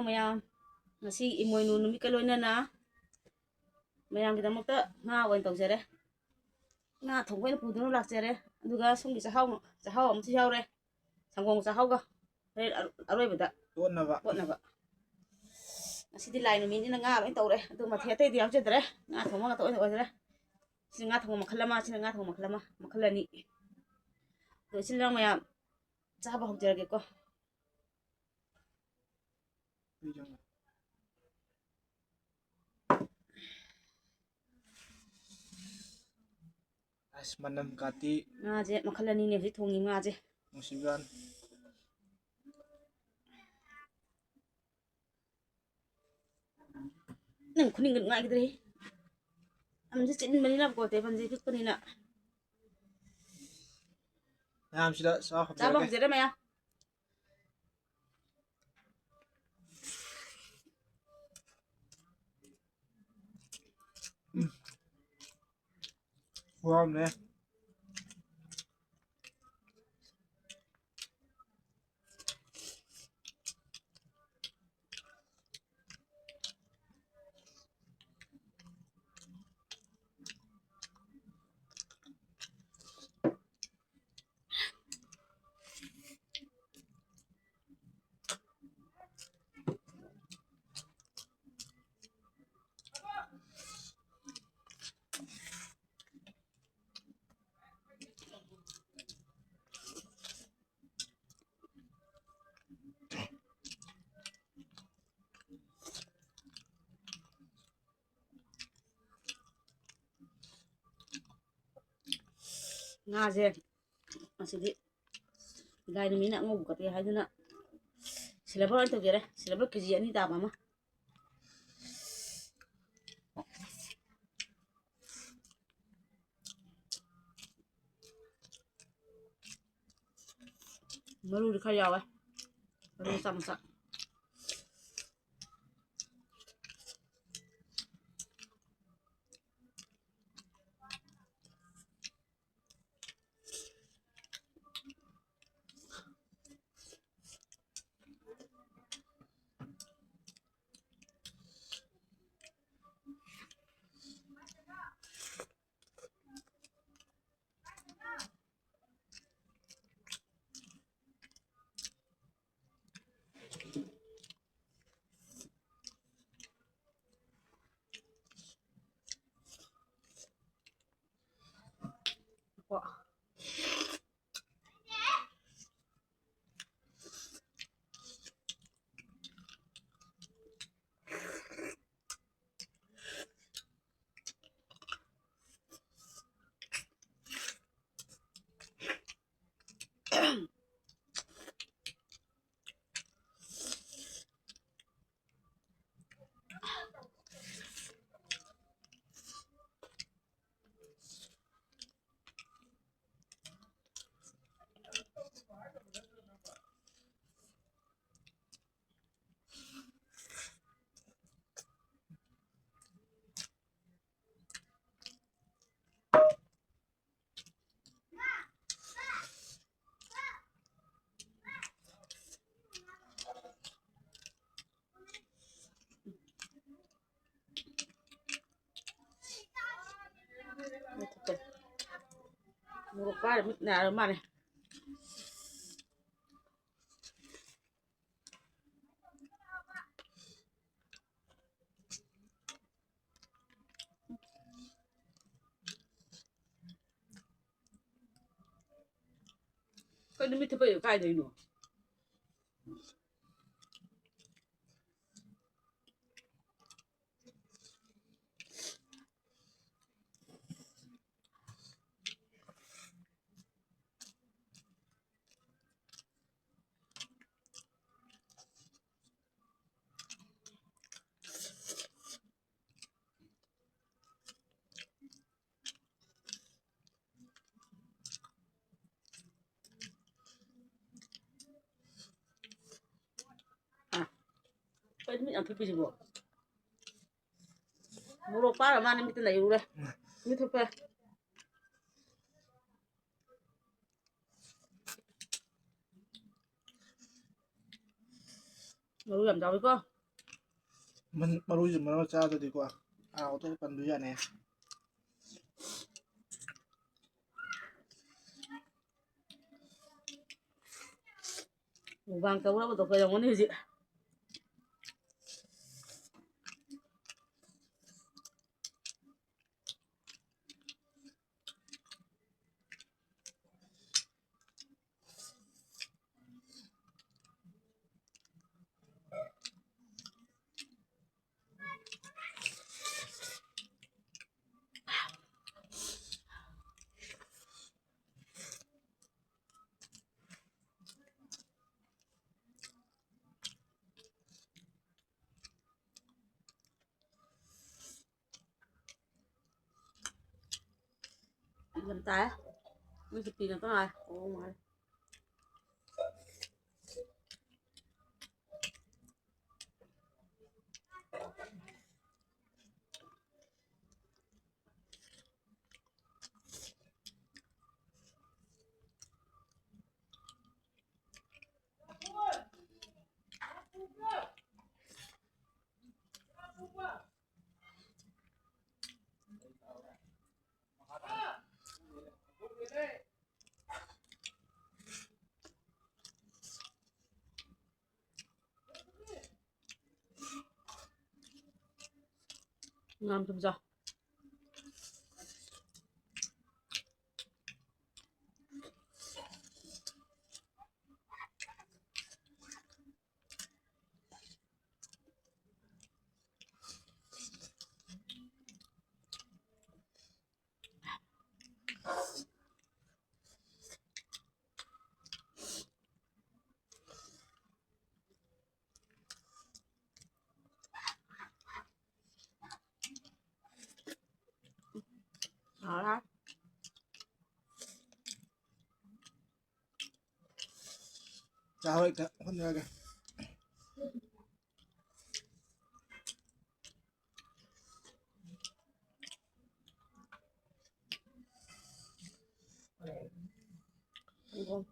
ꯃꯌꯥꯝ ꯉꯁꯤ ꯏꯃꯣꯏꯅꯨ ꯅꯨꯃꯤꯠꯀ ꯂꯣꯏꯅꯅ ꯃꯌꯥꯝꯒꯤꯗꯃꯛꯇ ꯉꯥ ꯑꯣꯏꯅ ꯇꯧꯖꯔꯦ ꯉꯥ ꯊꯣꯡꯕ ꯑꯣꯏꯅ ꯄꯨꯗꯨꯅ ꯂꯥꯛꯆꯔꯦ ꯑꯗꯨꯒ ꯁꯣꯝꯒꯤ ꯆꯥꯛꯍꯥꯎ ꯑꯃꯁꯨ ꯌꯥꯎꯔꯦ ꯁꯪꯒꯣꯝ ꯆꯥꯛꯍꯥꯎꯒ ꯑꯔꯣꯏꯕꯗ ꯇꯣꯠꯅꯕ ꯉꯁꯤꯗꯤ ꯂꯥꯏ ꯅꯨꯃꯤꯠꯅꯤꯅ ꯉꯥ ꯂꯣꯏꯅ ꯇꯧꯔꯦ ꯑꯗꯨ ꯃꯊꯦꯜ ꯑꯇꯩꯗꯤ ꯌꯥꯎꯖꯗ꯭ꯔꯦ ꯉꯥ ꯊꯣꯡꯕ ꯉꯥꯛꯇ ꯑꯣꯏꯅ ꯑꯣꯏꯖꯔꯦ ꯁꯤꯅ ꯉꯥ ꯊꯣꯡꯕ ꯃꯈꯜ ꯑꯃ ꯁꯤꯅ ꯉꯥ ꯊꯣꯡꯕ ꯃꯈꯜ ꯑꯃ ꯃꯈꯜ ꯑꯅꯤ ꯑꯗꯣ ꯏꯆꯤꯜ ꯏꯅꯥꯎ ꯃꯌꯥꯝ ꯆꯥꯕ ꯍꯧꯖꯔꯒꯦꯀꯣ ꯑꯁ ꯃꯅꯝ ꯀꯥꯇꯤ ꯉꯥꯁꯦ ꯃꯈꯜ ꯑꯅꯤꯅꯦ ꯍꯧꯖꯤꯛ ꯊꯣꯡꯉꯤ ꯉꯥꯁꯦ ꯅꯨꯡꯁꯤꯕꯥꯟ ꯅꯪ ꯈꯨꯅꯤꯡꯒ ꯅꯨꯡꯉꯥꯏꯒꯤꯗ꯭ꯔꯦ ꯑꯃꯁꯨ ꯆꯤꯟꯕꯅꯤꯅ ꯀꯣ ꯇꯦꯕꯜꯁꯦ ꯄꯤꯛꯄꯅꯤꯅ ꯃꯌꯥꯝꯁꯤꯗ ꯆꯥꯕ ꯍꯧꯖꯔꯒꯦ ꯍꯧꯖꯔꯦ ꯃꯌꯥꯝ ꯋꯥꯝꯅꯦ ꯉꯥꯁꯦ ꯉꯁꯤꯗꯤ ꯂꯥꯏ ꯅꯨꯃꯤꯠꯅ ꯑꯉꯧꯕ ꯀꯠꯄꯦ ꯍꯥꯏꯗꯨꯅ ꯁꯤꯜꯚꯔ ꯑꯣꯏꯅ ꯇꯧꯖꯔꯦ ꯁꯤꯜꯚꯔ ꯀꯦꯖꯤ 2 ꯇꯥꯕ ꯑꯃ ꯃꯔꯨꯗꯤ ꯈꯔ ꯌꯥꯎꯋꯦ ꯃꯔꯨ ꯃꯆꯥ ꯃꯆꯥ Một cái là nào mà này cái nó mới thưa bây giờ cái này nữa cái nó ăn cái gì bộ mua đồ phá là mang em cái này luôn đây như thế phải rồi làm đâu đi con มันมารู้จุดมันว่าจ้าตัวดีกว่าเอาตัวปันดูอย่างไหน Vàng cấu nó tổ cái món gì làm tay mới chụp tiền là có ai ô mà ngon không sao đó Chào ơi, con ra kìa. ngon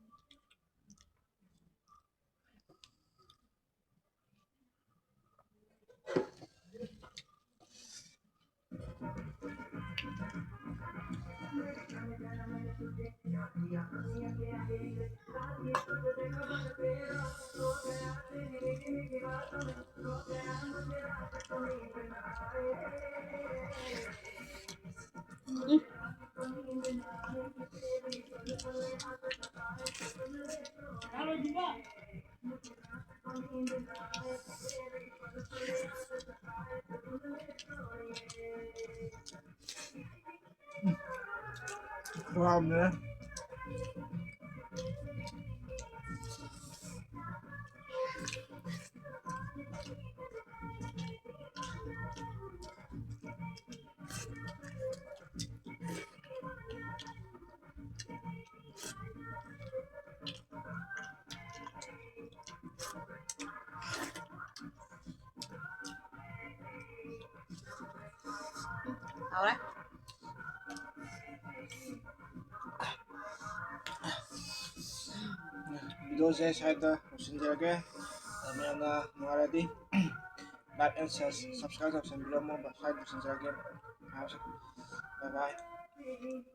Ngon nữa. đâu đấy Video saya saya senjaga. Kami yang mengarati. Like and subscribe sa video mo. Bye bye.